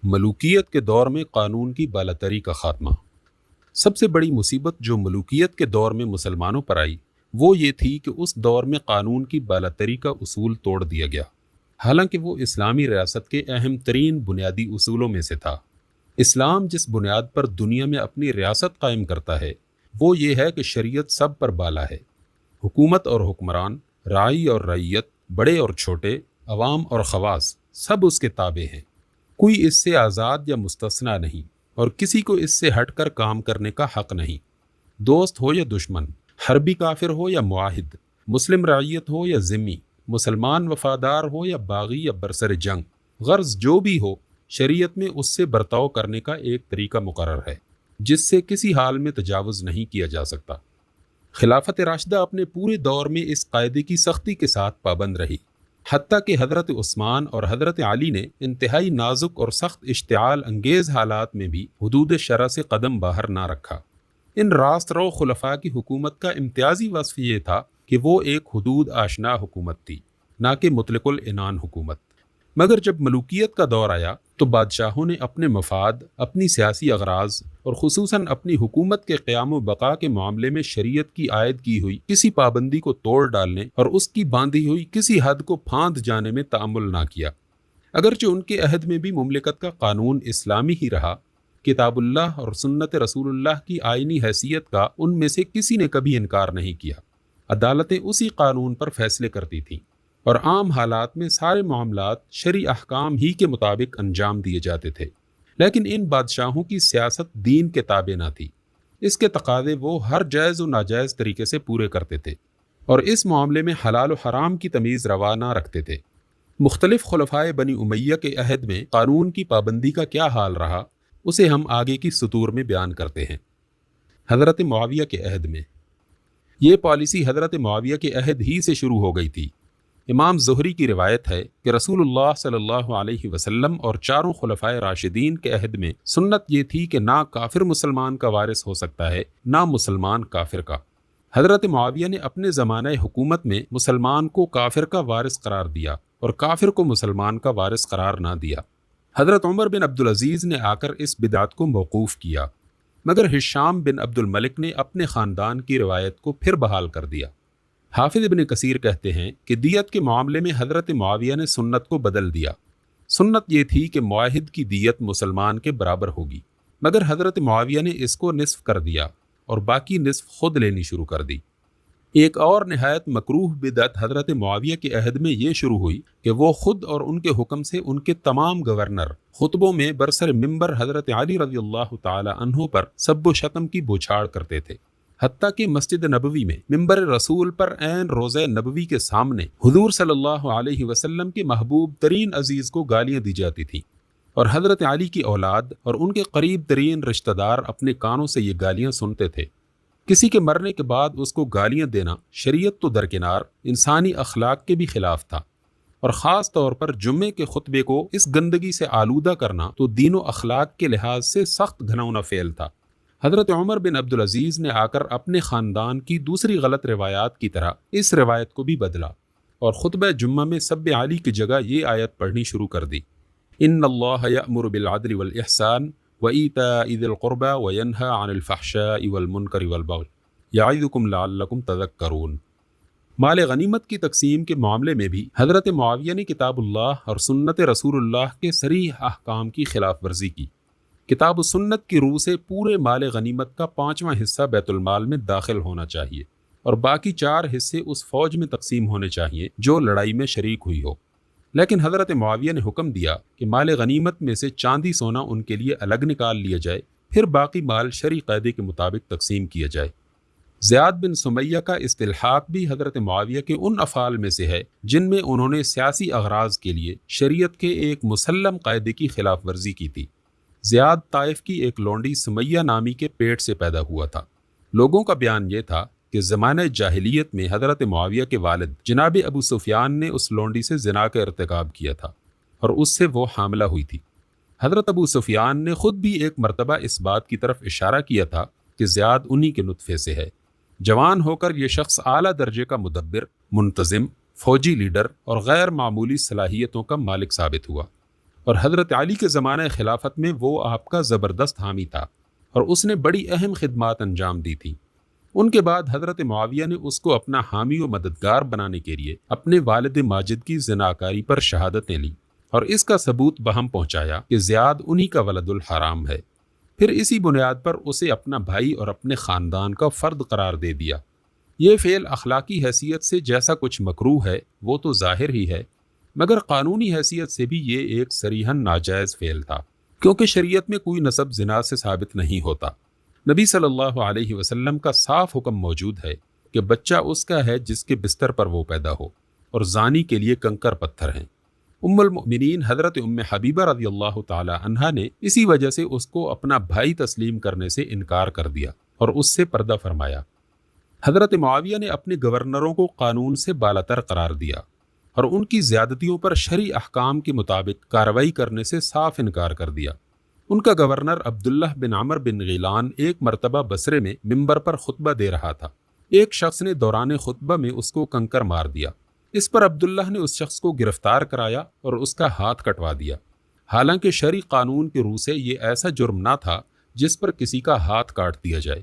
ملوکیت کے دور میں قانون کی بالاتری کا خاتمہ۔ سب سے بڑی مصیبت جو ملوکیت کے دور میں مسلمانوں پر آئی وہ یہ تھی کہ اس دور میں قانون کی بالاتری کا اصول توڑ دیا گیا، حالانکہ وہ اسلامی ریاست کے اہم ترین بنیادی اصولوں میں سے تھا۔ اسلام جس بنیاد پر دنیا میں اپنی ریاست قائم کرتا ہے وہ یہ ہے کہ شریعت سب پر بالا ہے۔ حکومت اور حکمران، راعی اور رعیت، بڑے اور چھوٹے، عوام اور خواص سب اس کے تابع ہیں۔ کوئی اس سے آزاد یا مستثنیٰ نہیں، اور کسی کو اس سے ہٹ کر کام کرنے کا حق نہیں۔ دوست ہو یا دشمن، حربی کافر ہو یا معاہد، مسلم رعیت ہو یا ذمی، مسلمان وفادار ہو یا باغی یا برسر جنگ، غرض جو بھی ہو، شریعت میں اس سے برتاؤ کرنے کا ایک طریقہ مقرر ہے جس سے کسی حال میں تجاوز نہیں کیا جا سکتا۔ خلافت راشدہ اپنے پورے دور میں اس قاعدے کی سختی کے ساتھ پابند رہی، حتیٰ کہ حضرت عثمان اور حضرت علی نے انتہائی نازک اور سخت اشتعال انگیز حالات میں بھی حدود شرع سے قدم باہر نہ رکھا۔ ان راست رو خلفاء کی حکومت کا امتیازی وصف یہ تھا کہ وہ ایک حدود آشنا حکومت تھی، نہ کہ مطلق العنان حکومت۔ مگر جب ملوکیت کا دور آیا تو بادشاہوں نے اپنے مفاد، اپنی سیاسی اغراض اور خصوصاً اپنی حکومت کے قیام و بقا کے معاملے میں شریعت کی عائد کی ہوئی کسی پابندی کو توڑ ڈالنے اور اس کی باندھی ہوئی کسی حد کو پھاند جانے میں تأمل نہ کیا۔ اگرچہ ان کے عہد میں بھی مملکت کا قانون اسلامی ہی رہا، کتاب اللہ اور سنت رسول اللہ کی آئینی حیثیت کا ان میں سے کسی نے کبھی انکار نہیں کیا۔ عدالتیں اسی قانون پر فیصلے کرتی تھیں، اور عام حالات میں سارے معاملات شرعی احکام ہی کے مطابق انجام دیے جاتے تھے۔ لیکن ان بادشاہوں کی سیاست دین کے تابع نہ تھی، اس کے تقاضے وہ ہر جائز و ناجائز طریقے سے پورے کرتے تھے، اور اس معاملے میں حلال و حرام کی تمیز روا نہ رکھتے تھے۔ مختلف خلفائے بنی امیہ کے عہد میں قانون کی پابندی کا کیا حال رہا، اسے ہم آگے کی سطور میں بیان کرتے ہیں۔ حضرت معاویہ کے عہد میں یہ پالیسی حضرت معاویہ کے عہد ہی سے شروع ہو گئی تھی۔ امام زہری کی روایت ہے کہ رسول اللہ صلی اللہ علیہ وسلم اور چاروں خلفائے راشدین کے عہد میں سنت یہ تھی کہ نہ کافر مسلمان کا وارث ہو سکتا ہے، نہ مسلمان کافر کا۔ حضرت معاویہ نے اپنے زمانہ حکومت میں مسلمان کو کافر کا وارث قرار دیا اور کافر کو مسلمان کا وارث قرار نہ دیا۔ حضرت عمر بن عبدالعزیز نے آ کر اس بدعت کو موقوف کیا، مگر ہشام بن عبد الملک نے اپنے خاندان کی روایت کو پھر بحال کر دیا۔ حافظ ابن کثیر کہتے ہیں کہ دیت کے معاملے میں حضرت معاویہ نے سنت کو بدل دیا۔ سنت یہ تھی کہ معاہد کی دیت مسلمان کے برابر ہوگی، مگر حضرت معاویہ نے اس کو نصف کر دیا اور باقی نصف خود لینی شروع کر دی۔ ایک اور نہایت مکروہ بدعت حضرت معاویہ کے عہد میں یہ شروع ہوئی کہ وہ خود اور ان کے حکم سے ان کے تمام گورنر خطبوں میں برسر ممبر حضرت علی رضی اللہ تعالی عنہ پر سب و شتم کی بوچھاڑ کرتے تھے، حتیٰ کہ مسجد نبوی میں ممبر رسول پر عین روضہ نبوی کے سامنے حضور صلی اللہ علیہ وسلم کے محبوب ترین عزیز کو گالیاں دی جاتی تھیں، اور حضرت علی کی اولاد اور ان کے قریب ترین رشتہ دار اپنے کانوں سے یہ گالیاں سنتے تھے۔ کسی کے مرنے کے بعد اس کو گالیاں دینا شریعت تو درکنار، انسانی اخلاق کے بھی خلاف تھا، اور خاص طور پر جمعے کے خطبے کو اس گندگی سے آلودہ کرنا تو دین و اخلاق کے لحاظ سے سخت گھناؤنا فعل تھا۔ حضرت عمر بن عبدالعزیز نے آ کر اپنے خاندان کی دوسری غلط روایات کی طرح اس روایت کو بھی بدلا، اور خطبہ جمعہ میں سب علی کی جگہ یہ آیت پڑھنی شروع کر دی: ان اللہ یأمر بالعدل والاحسان وایتاء ذی القربى وینہی عن الفحشاء والمنکر والبغی یعظکم لعلکم تذکرون۔ مال غنیمت کی تقسیم کے معاملے میں بھی حضرت معاویہ نے کتاب اللہ اور سنت رسول اللہ کے صریح احکام کی خلاف ورزی کی۔ کتاب و سنت کی روح سے پورے مال غنیمت کا 5واں حصہ بیت المال میں داخل ہونا چاہیے، اور باقی 4 حصے اس فوج میں تقسیم ہونے چاہیے جو لڑائی میں شریک ہوئی ہو۔ لیکن حضرت معاویہ نے حکم دیا کہ مال غنیمت میں سے چاندی سونا ان کے لیے الگ نکال لیا جائے، پھر باقی مال شرعی قاعدے کے مطابق تقسیم کیا جائے۔ زیاد بن سمیہ کا استلحاق بھی حضرت معاویہ کے ان افعال میں سے ہے جن میں انہوں نے سیاسی اغراض کے لیے شریعت کے ایک مسلم قاعدے کی خلاف ورزی کی تھی۔ زیاد طائف کی ایک لونڈی سمیہ نامی کے پیٹ سے پیدا ہوا تھا۔ لوگوں کا بیان یہ تھا کہ زمانہ جاہلیت میں حضرت معاویہ کے والد جناب ابو سفیان نے اس لونڈی سے زنا کا ارتکاب کیا تھا، اور اس سے وہ حاملہ ہوئی تھی۔ حضرت ابو سفیان نے خود بھی ایک مرتبہ اس بات کی طرف اشارہ کیا تھا کہ زیاد انہی کے نطفے سے ہے۔ جوان ہو کر یہ شخص اعلیٰ درجے کا مدبر، منتظم، فوجی لیڈر اور غیر معمولی صلاحیتوں کا مالک ثابت ہوا، اور حضرت علی کے زمانہ خلافت میں وہ آپ کا زبردست حامی تھا اور اس نے بڑی اہم خدمات انجام دی تھی۔ ان کے بعد حضرت معاویہ نے اس کو اپنا حامی و مددگار بنانے کے لیے اپنے والد ماجد کی زناکاری پر شہادتیں لیں اور اس کا ثبوت بہم پہنچایا کہ زیاد انہی کا ولد الحرام ہے۔ پھر اسی بنیاد پر اسے اپنا بھائی اور اپنے خاندان کا فرد قرار دے دیا۔ یہ فعل اخلاقی حیثیت سے جیسا کچھ مکروہ ہے وہ تو ظاہر ہی ہے، مگر قانونی حیثیت سے بھی یہ ایک صریحاً ناجائز فعل تھا، کیونکہ شریعت میں کوئی نسب زنا سے ثابت نہیں ہوتا۔ نبی صلی اللہ علیہ وسلم کا صاف حکم موجود ہے کہ بچہ اس کا ہے جس کے بستر پر وہ پیدا ہو، اور زانی کے لیے کنکر پتھر ہیں۔ ام المؤمنین حضرت ام حبیبہ رضی اللہ تعالی عنہا نے اسی وجہ سے اس کو اپنا بھائی تسلیم کرنے سے انکار کر دیا اور اس سے پردہ فرمایا۔ حضرت معاویہ نے اپنے گورنروں کو قانون سے بالاتر قرار دیا اور ان کی زیادتیوں پر شرعی احکام کے مطابق کارروائی کرنے سے صاف انکار کر دیا۔ ان کا گورنر عبداللہ بن عمر بن غیلان ایک مرتبہ بصرے میں منبر پر خطبہ دے رہا تھا۔ ایک شخص نے دوران خطبہ میں اس کو کنکر مار دیا۔ اس پر عبداللہ نے اس شخص کو گرفتار کرایا اور اس کا ہاتھ کٹوا دیا، حالانکہ شرعی قانون کے روح سے یہ ایسا جرم نہ تھا جس پر کسی کا ہاتھ کاٹ دیا جائے۔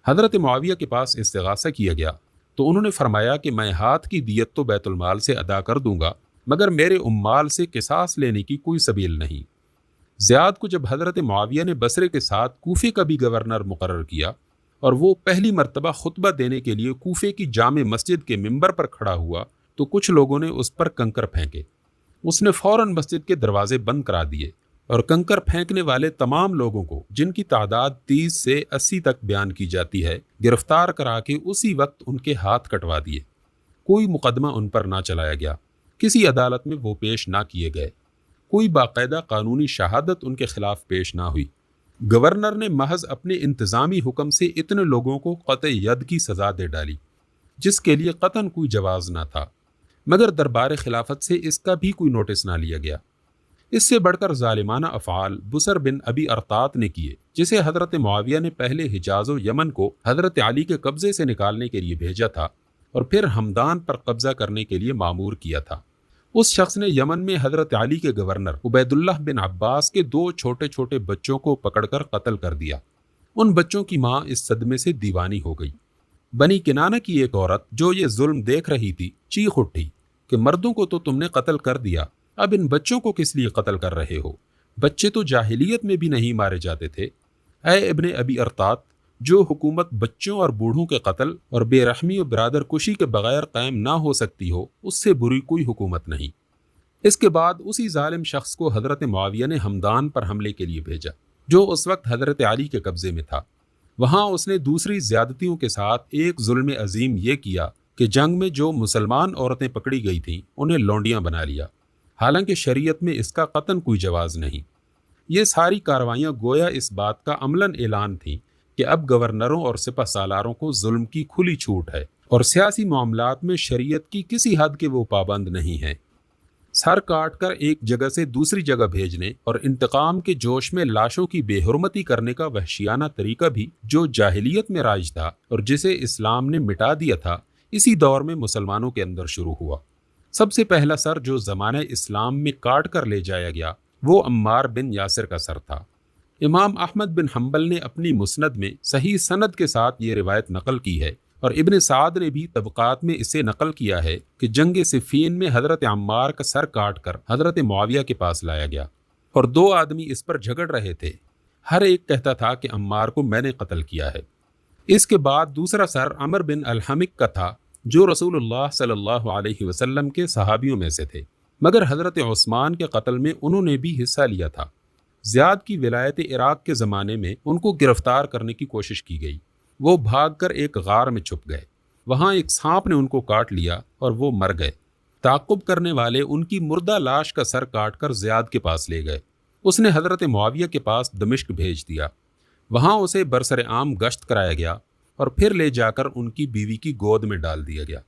حضرت معاویہ کے پاس استغاثہ کیا گیا تو انہوں نے فرمایا کہ میں ہاتھ کی دیت تو بیت المال سے ادا کر دوں گا، مگر میرے اموال سے قصاص لینے کی کوئی سبیل نہیں۔ زیاد کو جب حضرت معاویہ نے بصرے کے ساتھ کوفے کا بھی گورنر مقرر کیا اور وہ پہلی مرتبہ خطبہ دینے کے لیے کوفے کی جامع مسجد کے منبر پر کھڑا ہوا تو کچھ لوگوں نے اس پر کنکر پھینکے۔ اس نے فوراً مسجد کے دروازے بند کرا دیے اور کنکر پھینکنے والے تمام لوگوں کو، جن کی تعداد 30 سے 80 تک بیان کی جاتی ہے، گرفتار کرا کے اسی وقت ان کے ہاتھ کٹوا دیے۔ کوئی مقدمہ ان پر نہ چلایا گیا، کسی عدالت میں وہ پیش نہ کیے گئے، کوئی باقاعدہ قانونی شہادت ان کے خلاف پیش نہ ہوئی۔ گورنر نے محض اپنے انتظامی حکم سے اتنے لوگوں کو قطع ید کی سزا دے ڈالی جس کے لیے قطعاً کوئی جواز نہ تھا، مگر دربار خلافت سے اس کا بھی کوئی نوٹس نہ لیا گیا۔ اس سے بڑھ کر ظالمانہ افعال بسر بن ابی ارطات نے کیے، جسے حضرت معاویہ نے پہلے حجاز و یمن کو حضرت علی کے قبضے سے نکالنے کے لیے بھیجا تھا اور پھر ہمدان پر قبضہ کرنے کے لیے مامور کیا تھا۔ اس شخص نے یمن میں حضرت علی کے گورنر عبید اللہ بن عباس کے 2 چھوٹے چھوٹے بچوں کو پکڑ کر قتل کر دیا۔ ان بچوں کی ماں اس صدمے سے دیوانی ہو گئی۔ بنی کنانہ کی ایک عورت جو یہ ظلم دیکھ رہی تھی چیخ اٹھی کہ مردوں کو تو تم نے قتل کر دیا، اب ان بچوں کو کس لیے قتل کر رہے ہو؟ بچے تو جاہلیت میں بھی نہیں مارے جاتے تھے۔ اے ابن ابی ارطات، جو حکومت بچوں اور بوڑھوں کے قتل اور بے رحمی و برادر کشی کے بغیر قائم نہ ہو سکتی ہو، اس سے بری کوئی حکومت نہیں۔ اس کے بعد اسی ظالم شخص کو حضرت معاویہ نے ہمدان پر حملے کے لیے بھیجا، جو اس وقت حضرت علی کے قبضے میں تھا۔ وہاں اس نے دوسری زیادتیوں کے ساتھ ایک ظلم عظیم یہ کیا کہ جنگ میں جو مسلمان عورتیں پکڑی گئی تھیں انہیں لونڈیاں بنا لیا، حالانکہ شریعت میں اس کا قطعاً کوئی جواز نہیں۔ یہ ساری کارروائیاں گویا اس بات کا عملاً اعلان تھیں کہ اب گورنروں اور سپہ سالاروں کو ظلم کی کھلی چھوٹ ہے اور سیاسی معاملات میں شریعت کی کسی حد کے وہ پابند نہیں ہیں۔ سر کاٹ کر ایک جگہ سے دوسری جگہ بھیجنے اور انتقام کے جوش میں لاشوں کی بے حرمتی کرنے کا وحشیانہ طریقہ بھی جو جاہلیت میں رائج تھا اور جسے اسلام نے مٹا دیا تھا، اسی دور میں مسلمانوں کے اندر شروع ہوا۔ سب سے پہلا سر جو زمانہ اسلام میں کاٹ کر لے جایا گیا وہ عمار بن یاسر کا سر تھا۔ امام احمد بن حنبل نے اپنی مسند میں صحیح سند کے ساتھ یہ روایت نقل کی ہے، اور ابن سعد نے بھی طبقات میں اسے نقل کیا ہے کہ جنگ صفین میں حضرت عمار کا سر کاٹ کر حضرت معاویہ کے پاس لایا گیا اور 2 آدمی اس پر جھگڑ رہے تھے، ہر ایک کہتا تھا کہ عمار کو میں نے قتل کیا ہے۔ اس کے بعد دوسرا سر عمر بن الحمق کا تھا، جو رسول اللہ صلی اللہ علیہ وسلم کے صحابیوں میں سے تھے، مگر حضرت عثمان کے قتل میں انہوں نے بھی حصہ لیا تھا۔ زیاد کی ولایت عراق کے زمانے میں ان کو گرفتار کرنے کی کوشش کی گئی، وہ بھاگ کر ایک غار میں چھپ گئے، وہاں ایک سانپ نے ان کو کاٹ لیا اور وہ مر گئے۔ تعقب کرنے والے ان کی مردہ لاش کا سر کاٹ کر زیاد کے پاس لے گئے۔ اس نے حضرت معاویہ کے پاس دمشق بھیج دیا، وہاں اسے برسر عام گشت کرایا گیا اور پھر لے جا کر ان کی بیوی کی گود میں ڈال دیا گیا۔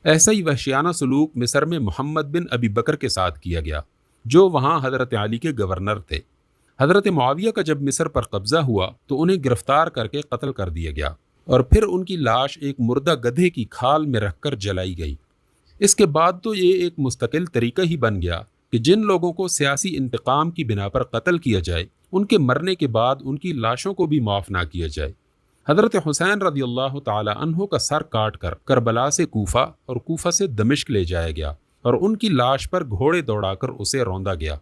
ایسا ہی وحشیانہ سلوک مصر میں محمد بن ابی بکر کے ساتھ کیا گیا، جو وہاں حضرت علی کے گورنر تھے۔ حضرت معاویہ کا جب مصر پر قبضہ ہوا تو انہیں گرفتار کر کے قتل کر دیا گیا اور پھر ان کی لاش ایک مردہ گدھے کی کھال میں رکھ کر جلائی گئی۔ اس کے بعد تو یہ ایک مستقل طریقہ ہی بن گیا کہ کہ جن لوگوں کو سیاسی انتقام کی بنا پر قتل کیا جائے ان کے مرنے کے بعد ان کی لاشوں کو بھی معاف نہ کیا جائے۔ حضرت حسین رضی اللہ تعالی عنہ کا سر کاٹ کر کربلا سے کوفہ اور کوفہ سے دمشق لے جایا گیا اور ان کی لاش پر گھوڑے دوڑا کر اسے روندا گیا۔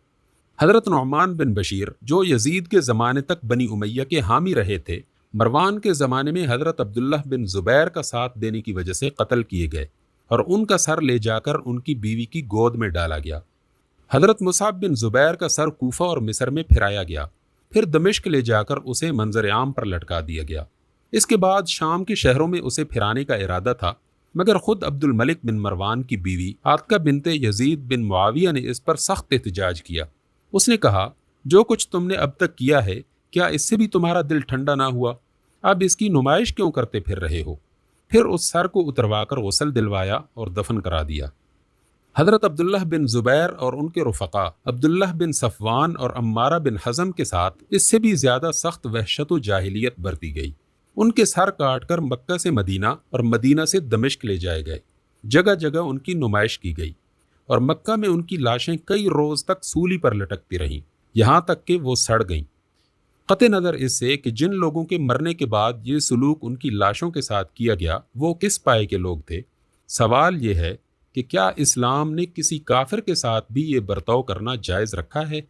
حضرت نعمان بن بشیر جو یزید کے زمانے تک بنی امیہ کے حامی رہے تھے، مروان کے زمانے میں حضرت عبداللہ بن زبیر کا ساتھ دینے کی وجہ سے قتل کیے گئے اور ان کا سر لے جا کر ان کی بیوی کی گود میں ڈالا گیا۔ حضرت مصعب بن زبیر کا سر کوفہ اور مصر میں پھرایا گیا، پھر دمشق لے جا کر اسے منظر عام پر لٹکا دیا گیا۔ اس کے بعد شام کے شہروں میں اسے پھرانے کا ارادہ تھا، مگر خود عبد الملک بن مروان کی بیوی عاتکہ بنت یزید بن معاویہ نے اس پر سخت احتجاج کیا۔ اس نے کہا، جو کچھ تم نے اب تک کیا ہے، کیا اس سے بھی تمہارا دل ٹھنڈا نہ ہوا؟ اب اس کی نمائش کیوں کرتے پھر رہے ہو؟ پھر اس سر کو اتروا کر غسل دلوایا اور دفن کرا دیا۔ حضرت عبداللہ بن زبیر اور ان کے رفقا عبداللہ بن صفوان اور عمارہ بن حزم کے ساتھ اس سے بھی زیادہ سخت وحشت و جاہلیت برتی گئی۔ ان کے سر کاٹ کر مکہ سے مدینہ اور مدینہ سے دمشق لے جائے گئے، جگہ جگہ ان کی نمائش کی گئی اور مکہ میں ان کی لاشیں کئی روز تک سولی پر لٹکتی رہیں، یہاں تک کہ وہ سڑ گئیں۔ قطع نظر اس سے کہ جن لوگوں کے مرنے کے بعد یہ سلوک ان کی لاشوں کے ساتھ کیا گیا وہ کس پائے کے لوگ تھے، سوال یہ ہے کہ کیا اسلام نے کسی کافر کے ساتھ بھی یہ برتاؤ کرنا جائز رکھا ہے؟